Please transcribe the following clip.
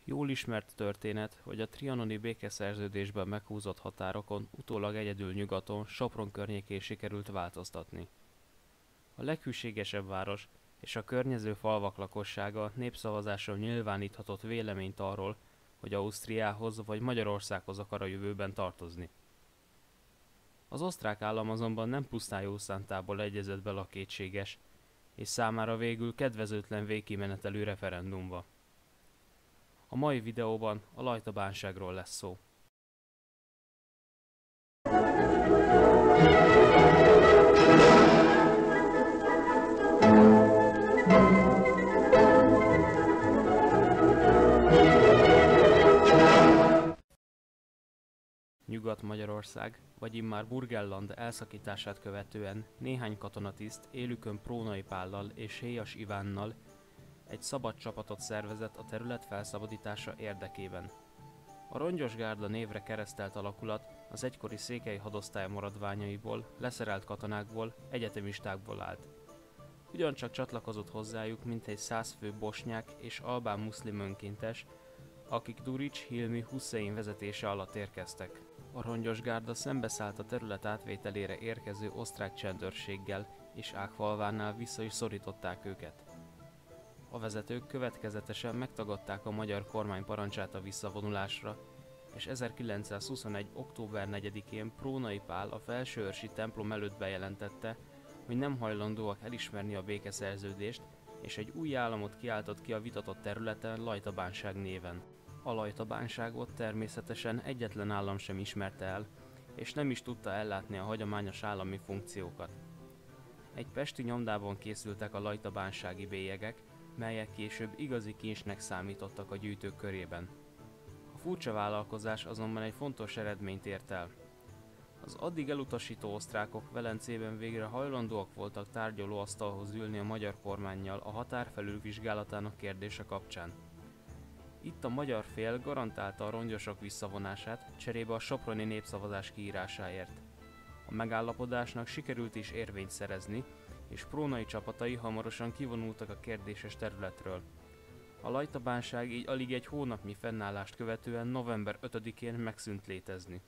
Jól ismert történet, hogy a trianoni békeszerződésben meghúzott határokon utólag egyedül nyugaton, Sopron környékén sikerült változtatni. A leghűségesebb város és a környező falvak lakossága népszavazáson nyilváníthatott véleményt arról, hogy Ausztriához vagy Magyarországhoz akar a jövőben tartozni. Az osztrák állam azonban nem pusztán jó szántából egyezett bele a kétséges, és számára végül kedvezőtlen végkimenetelű referendumba. A mai videóban a Lajta-bánságról lesz szó. Nyugat-Magyarország, vagy immár Burgenland elszakítását követően néhány katonatiszt élükön Prónai Pállal és Héjas Ivánnal egy szabad csapatot szervezett a terület felszabadítása érdekében. A Rongyos Gárda névre keresztelt alakulat az egykori székely hadosztály maradványaiból, leszerelt katonákból, egyetemistákból állt. Ugyancsak csatlakozott hozzájuk mintegy 100 fő bosnyák és albán muszlim önkéntes, akik Durics Hilmi Hussein vezetése alatt érkeztek. A Rongyos Gárda szembeszállt a terület átvételére érkező osztrák csendőrséggel, és Ágfalvánál vissza is szorították őket. A vezetők következetesen megtagadták a magyar kormány parancsát a visszavonulásra, és 1921. október 4-én Prónai Pál a felsőörsi templom előtt bejelentette, hogy nem hajlandóak elismerni a békeszerződést, és egy új államot kiáltott ki a vitatott területen Lajta-bánság néven. A Lajta-bánságot természetesen egyetlen állam sem ismerte el, és nem is tudta ellátni a hagyományos állami funkciókat. Egy pesti nyomdában készültek a lajta-bánsági bélyegek, melyek később igazi kincsnek számítottak a gyűjtők körében. A furcsa vállalkozás azonban egy fontos eredményt ért el. Az addig elutasító osztrákok Velencében végre hajlandóak voltak tárgyalóasztalhoz ülni a magyar kormánnyal a határ felülvizsgálatának kérdése kapcsán. Itt a magyar fél garantálta a rongyosok visszavonását, cserébe a soproni népszavazás kiírásáért. A megállapodásnak sikerült is érvényt szerezni, és Prónai csapatai hamarosan kivonultak a kérdéses területről. A Lajta-bánság így alig egy hónapnyi fennállást követően november 5-én megszűnt létezni.